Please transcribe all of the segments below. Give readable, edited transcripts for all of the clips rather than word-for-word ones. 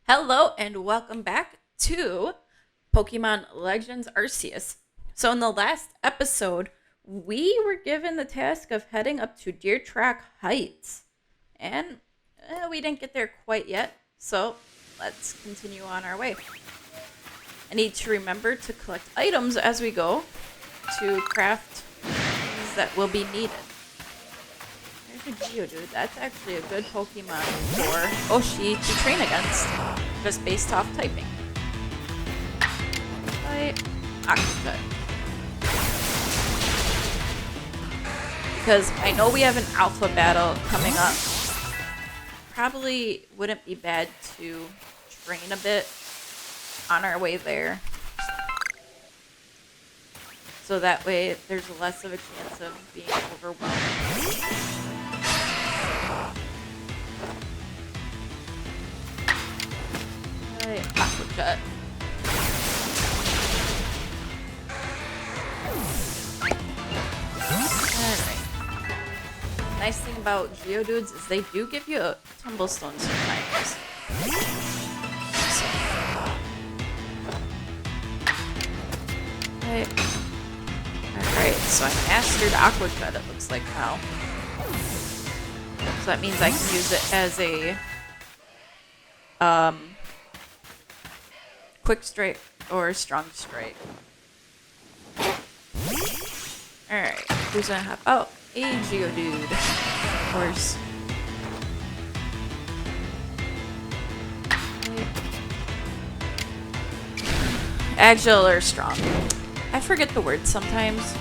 Hello and welcome back to Pokemon Legends Arceus. So in the last episode, we were given the task of heading up to Deer Track Heights. And we didn't get there quite yet, so let's continue on our way. I need to remember to collect items as we go to craft things that will be needed. There's a Geodude. That's actually a good Pokemon for Oshi to train against, just based off typing. Aquacut. Because I know we have an alpha battle coming up. Probably wouldn't be bad to train a bit on our way there. So that way there's less of a chance of being overwhelmed. Aquacut. Alright. Nice thing about Geodudes is they do give you a Tumblestone sometimes. Alright, so I mastered Aquacut, it looks like now. So that means I can use it as a quick strike or strong strike. Alright, who's gonna have a Geodude, of course. Agile or strong. I forget the word sometimes.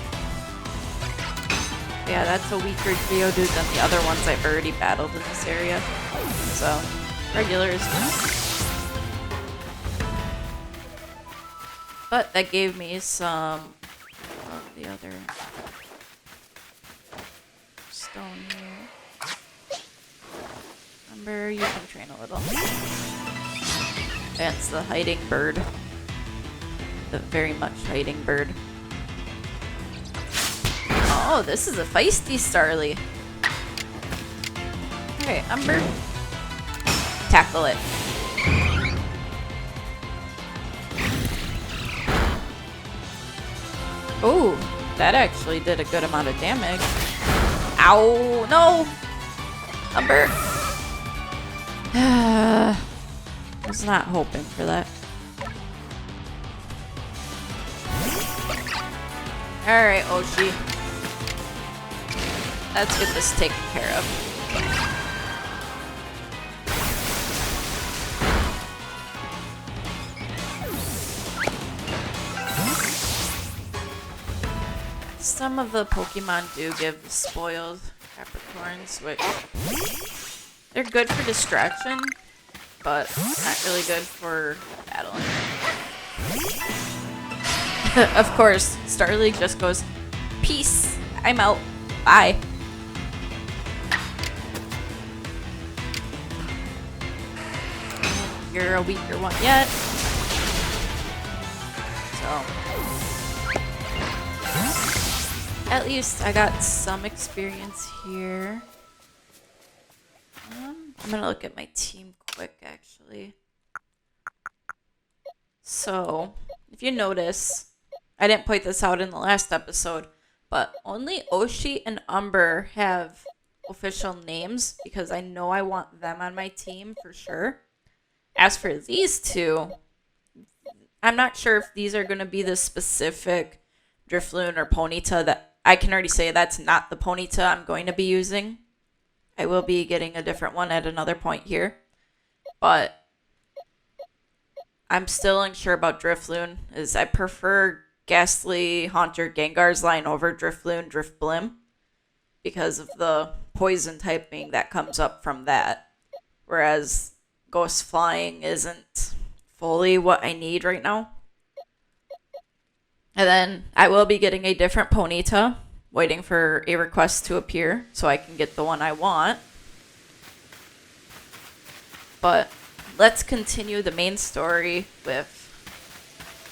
Yeah, that's a weaker Geodude than the other ones I've already battled in this area. So, regular is good. But that gave me some of the other stone here. Remember, you can train a little. That's the hiding bird. The very much hiding bird. Oh, this is a feisty Starly. Okay, Umber. Tackle it. Oh, that actually did a good amount of damage. Ow, no! Umber. I was not hoping for that. Alright, Oshi. Let's get this taken care of. Some of the Pokemon do give the spoiled Capricorns, which they're good for distraction, but not really good for battling. Of course, Starly just goes, peace, I'm out, bye. You're a weaker one yet. So, at least I got some experience here. I'm gonna look at my team quick, actually. So, if you notice, I didn't point this out in the last episode, but only Oshi and Umber have official names because I know I want them on my team for sure. As for these two, I'm not sure if these are going to be the specific Drifloon or Ponyta that I can already say that's not the Ponyta I'm going to be using. I will be getting a different one at another point here, but I'm still unsure about Drifloon, as I prefer Ghastly, Haunter, Gengar's line over Drifloon, Drifblim, because of the poison typing that comes up from that. Whereas Ghost Flying isn't fully what I need right now. And then I will be getting a different Ponyta, waiting for a request to appear so I can get the one I want. But let's continue the main story with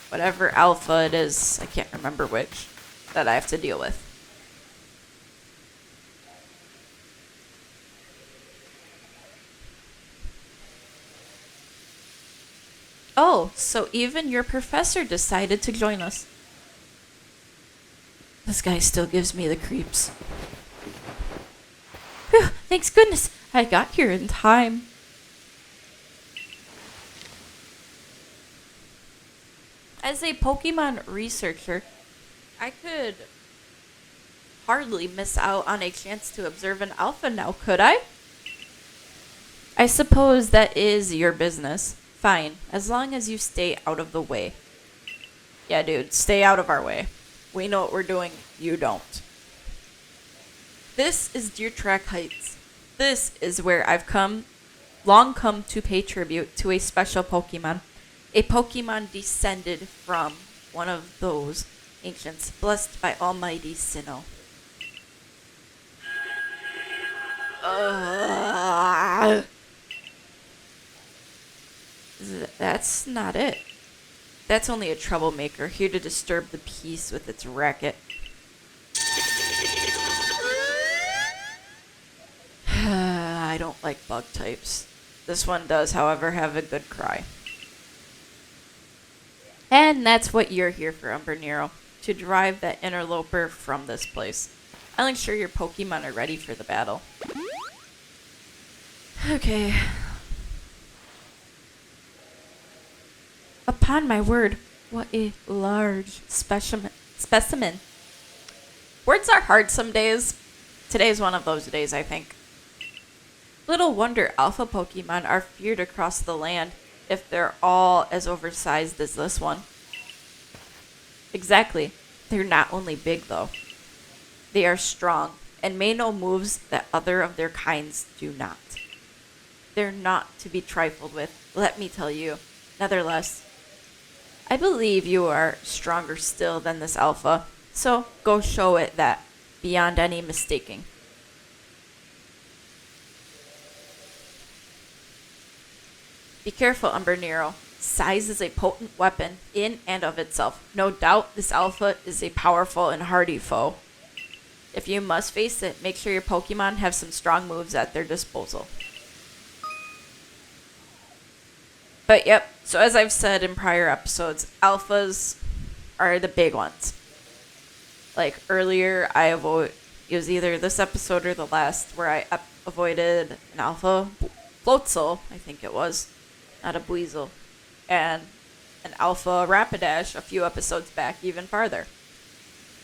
whatever alpha it is, I can't remember which, that I have to deal with. Oh, so even your professor decided to join us. This guy still gives me the creeps. Whew, thanks goodness I got here in time. As a Pokemon researcher, I could hardly miss out on a chance to observe an alpha now, could I? I suppose that is your business. Fine, as long as you stay out of the way. Yeah, dude, stay out of our way. We know what we're doing, you don't. This is Deer Track Heights. This is where I've long come to pay tribute to a special Pokemon. A Pokemon descended from one of those ancients, blessed by Almighty Sinnoh. That's not it. That's only a troublemaker here to disturb the peace with its racket. I don't like bug types. This one does, however, have a good cry. And that's what you're here for, Umbrenero, to drive that interloper from this place. I'll ensure your Pokemon are ready for the battle. Okay. Upon my word, what a large specimen. Words are hard some days. Today's one of those days, I think. Little wonder alpha Pokemon are feared across the land if they're all as oversized as this one. Exactly. They're not only big, though. They are strong and may know moves that other of their kinds do not. They're not to be trifled with, let me tell you. Nevertheless, I believe you are stronger still than this alpha, so go show it that, beyond any mistaking. Be careful, Umbrenero. Size is a potent weapon in and of itself. No doubt this alpha is a powerful and hardy foe. If you must face it, make sure your Pokemon have some strong moves at their disposal. But yep, so as I've said in prior episodes, alphas are the big ones. Like earlier, it was either this episode or the last where I avoided an alpha Floatzel, I think it was, not a Buizel, and an alpha Rapidash a few episodes back even farther.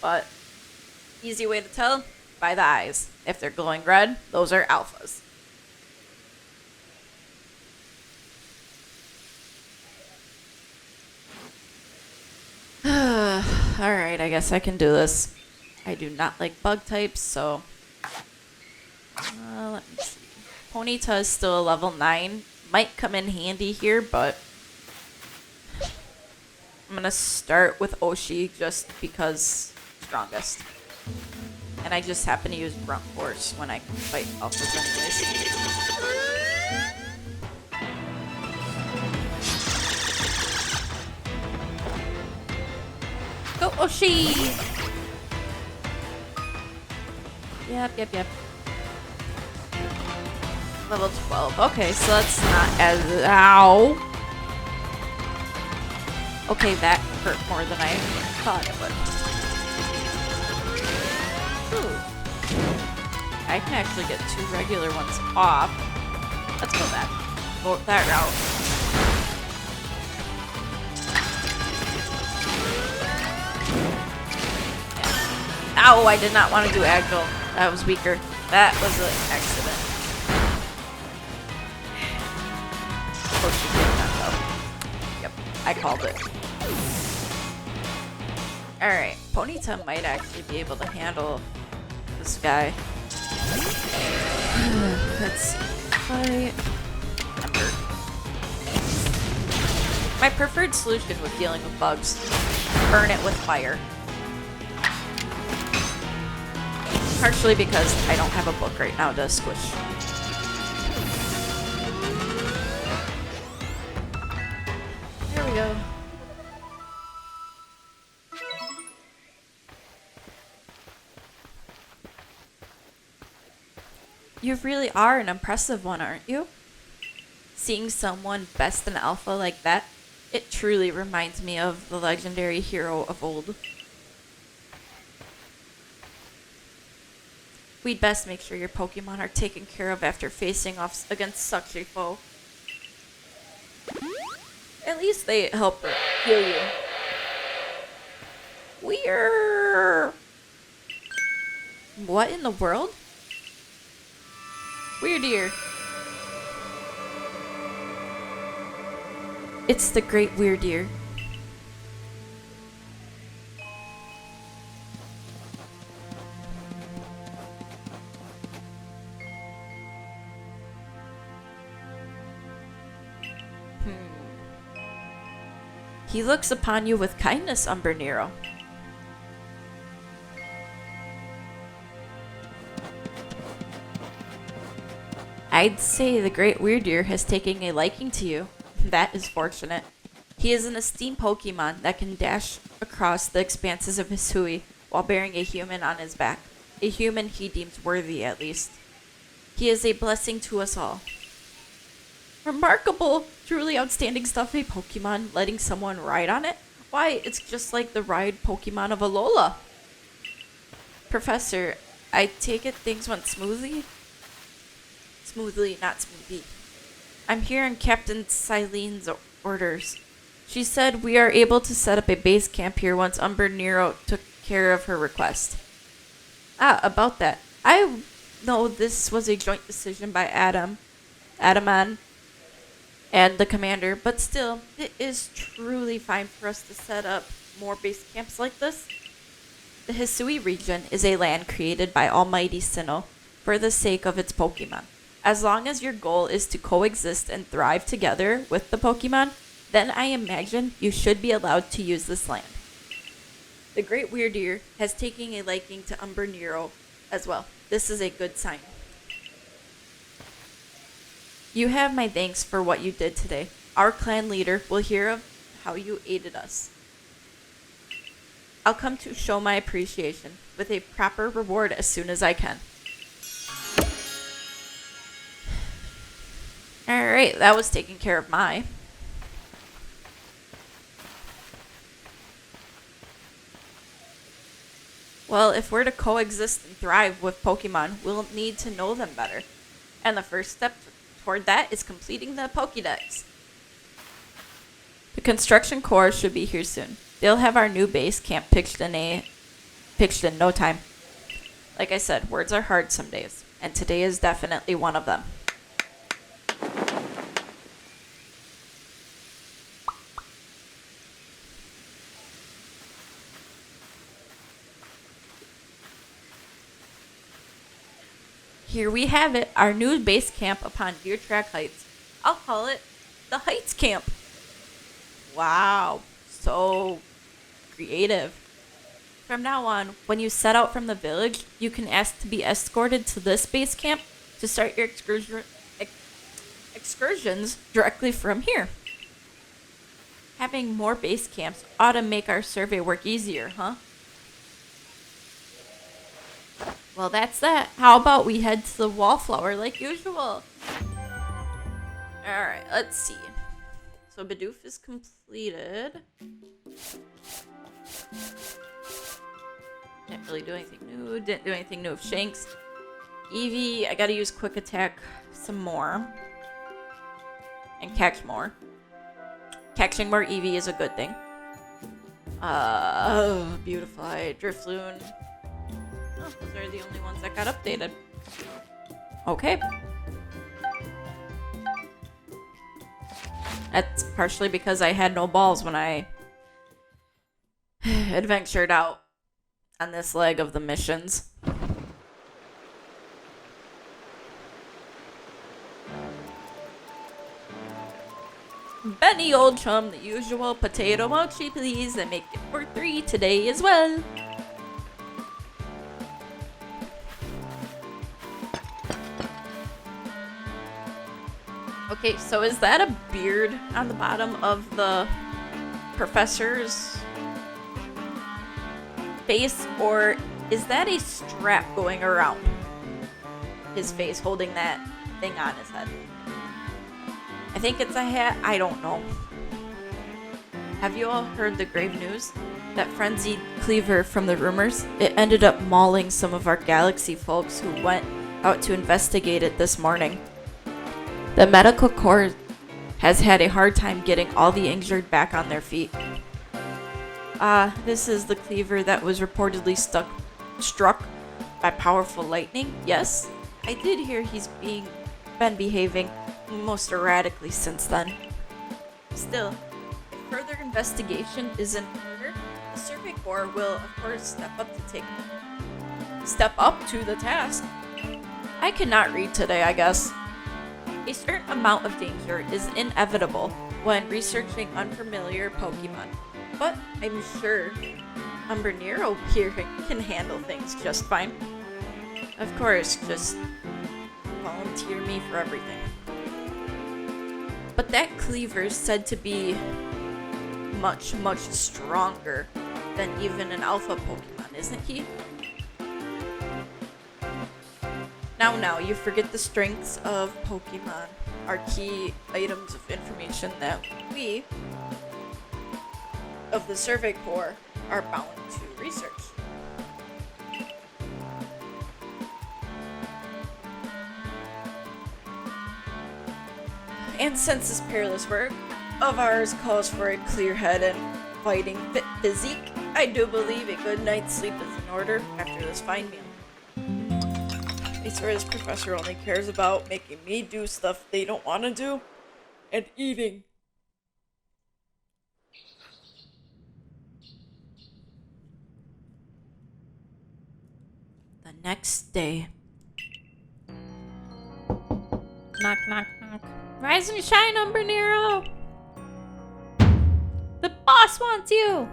But easy way to tell, by the eyes. If they're glowing red, those are alphas. Alright, I guess I can do this. I do not like bug types, so... let me see. Ponyta is still a level 9. Might come in handy here, but... I'm gonna start with Oshi just because strongest. And I just happen to use Grunt Force when I can fight alphas anyways. Go Oshi! Yep. Level 12. Okay, so that's not as... Ow! Okay, that hurt more than I thought it would. Ooh. I can actually get 2 regular ones off. Let's go that route. Ow, I did not want to do Agile. That was weaker. That was an accident. Oh, she did not though. Yep, I called it. Alright, Ponyta might actually be able to handle this guy. Let's see. My preferred solution with dealing with bugs. Burn it with fire. Partially because I don't have a book right now to squish. There we go. You really are an impressive one, aren't you? Seeing someone best in alpha like that, It truly reminds me of the legendary hero of old. We'd best make sure your Pokemon are taken care of after facing off against such a foe. At least they help heal you. We're... What in the world? Weirdeer. It's the Great Weirdeer. He looks upon you with kindness, Umbrenero. I'd say the Great Weirdeer has taken a liking to you. That is fortunate. He is an esteemed Pokemon that can dash across the expanses of Hisui while bearing a human on his back. A human he deems worthy, at least. He is a blessing to us all. Remarkable, truly outstanding stuff, a Pokemon letting someone ride on it? Why, it's just like the ride Pokemon of Alola. Professor, I take it things went smoothly? Smoothly, not smoothie. I'm here on Captain Silene's orders. She said we are able to set up a base camp here once Umbrenero took care of her request. About that. I know this was a joint decision by Adaman, and the commander, but still, it is truly fine for us to set up more base camps like this. The Hisui region is a land created by Almighty Sinnoh for the sake of its Pokemon. As long as your goal is to coexist and thrive together with the Pokemon, then I imagine you should be allowed to use this land. The Great Weirdeer has taken a liking to Umbrenero as well. This is a good sign. You have my thanks for what you did today. Our clan leader will hear of how you aided us. I'll come to show my appreciation with a proper reward as soon as I can. Alright, that was taking care of my. Well, if we're to coexist and thrive with Pokemon, we'll need to know them better. And the first step toward that is completing the Pokédex. The construction core should be here soon. They'll have our new base camp pitched in no time. Like I said, words are hard some days, and today is definitely one of them. Here we have it, our new base camp upon Deer Track Heights. I'll call it the Heights Camp. Wow, so creative. From now on, when you set out from the village, you can ask to be escorted to this base camp to start your excursions directly from here. Having more base camps ought to make our survey work easier, huh? Well, that's that. How about we head to the Wallflower like usual? Alright, let's see. So Bidoof is completed. Didn't really do anything new. Didn't do anything new with Shanks. Eevee, I gotta use Quick Attack some more. And catch more. Catching more Eevee is a good thing. Beautifly. Drifloon. Oh, those are the only ones that got updated. Okay. That's partially because I had no balls when I adventured out on this leg of the missions. Benny, old chum, the usual potato mochi, please, and make it for 3 today as well. Okay, so is that a beard on the bottom of the professor's face, or is that a strap going around his face holding that thing on his head? I think it's a hat. I don't know. Have you all heard the grave news? That frenzied cleaver from the rumors? It ended up mauling some of our galaxy folks who went out to investigate it this morning. The medical corps has had a hard time getting all the injured back on their feet. This is the cleaver that was reportedly struck by powerful lightning? Yes, I did hear he's been behaving most erratically since then. Still, if further investigation is in order, the Survey Corps will, of course, step up to the task. I cannot read today, I guess. A certain amount of danger is inevitable when researching unfamiliar Pokemon, but I'm sure Umbrenero here can handle things just fine. Of course, just volunteer me for everything. But that cleaver is said to be much, much stronger than even an alpha Pokemon, isn't he? Now, you forget the strengths of Pokemon are key items of information that we, of the Survey Corps, are bound to research. And since this perilous work of ours calls for a clear head and fighting fit physique, I do believe a good night's sleep is in order after this fine meal. I swear this professor only cares about making me do stuff they don't want to do and eating. The next day. Knock, knock, knock. Rise and shine, Umbrenero! The boss wants you!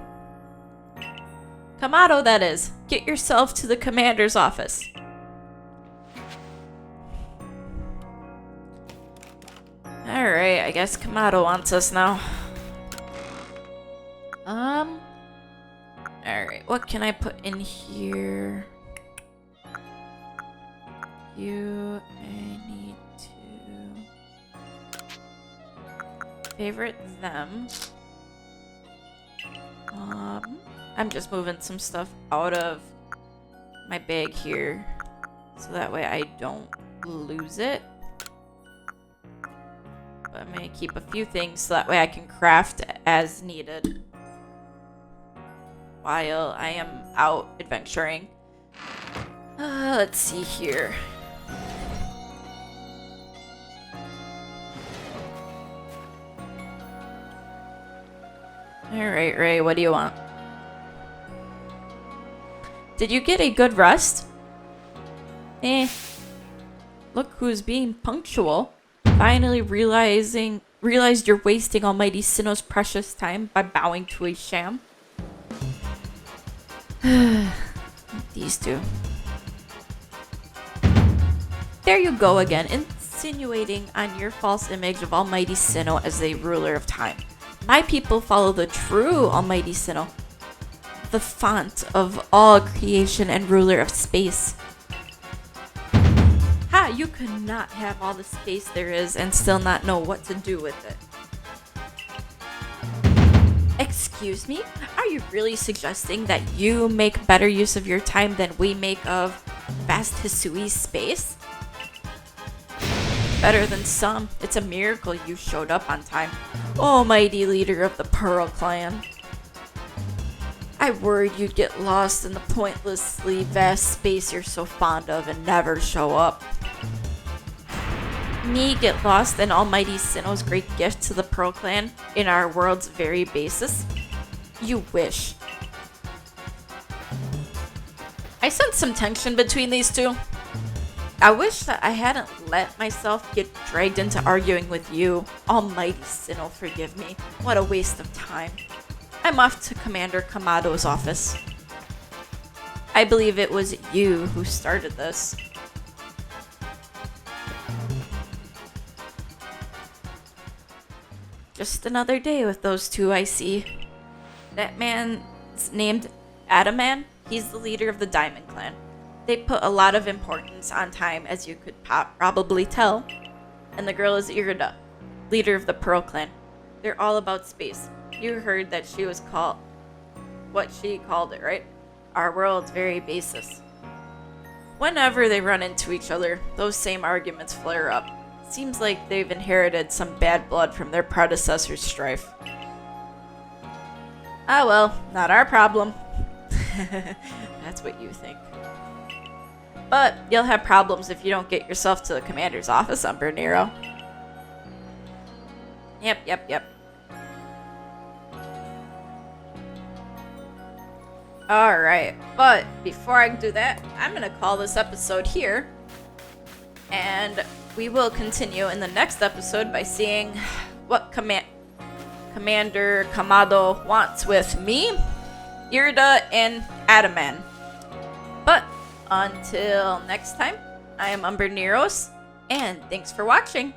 Kamado, that is. Get yourself to the commander's office. Alright, I guess Kamado wants us now. Alright, what can I put in here? I need to favorite them. I'm just moving some stuff out of my bag here, so that way I don't lose it. But I'm gonna keep a few things so that way I can craft as needed while I am out adventuring. Let's see here. Alright, Ray, what do you want? Did you get a good rest? Look who's being punctual. Finally realized you're wasting Almighty Sinnoh's precious time by bowing to a sham. These two. There you go again, insinuating on your false image of Almighty Sinnoh as a ruler of time. My people follow the true Almighty Sinnoh, the font of all creation and ruler of space. Ha! You could not have all the space there is and still not know what to do with it. Excuse me? Are you really suggesting that you make better use of your time than we make of vast Hisui's space? Better than some. It's a miracle you showed up on time. Almighty leader of the Pearl Clan. I worried you'd get lost in the pointlessly vast space you're so fond of and never show up. Me get lost in Almighty Sinnoh's great gift to the Pearl Clan in our world's very basis? You wish. I sense some tension between these two. I wish that I hadn't let myself get dragged into arguing with you. Almighty Sinnoh, forgive me. What a waste of time. I'm off to Commander Kamado's office. I believe it was you who started this. Just another day with those two, I see. That man's named Adaman. He's the leader of the Diamond Clan. They put a lot of importance on time, as you could probably tell. And the girl is Irida, leader of the Pearl Clan. They're all about space. You heard that she was called what she called it, right? Our world's very basis. Whenever they run into each other, those same arguments flare up. Seems like they've inherited some bad blood from their predecessor's strife. Ah well, not our problem. That's what you think. But you'll have problems if you don't get yourself to the commander's office, Umbrenero. Yep. Alright, but before I do that, I'm going to call this episode here. And we will continue in the next episode by seeing what Commander Kamado wants with me, Irida, and Adaman. But until next time, I am Umbreneros, and thanks for watching.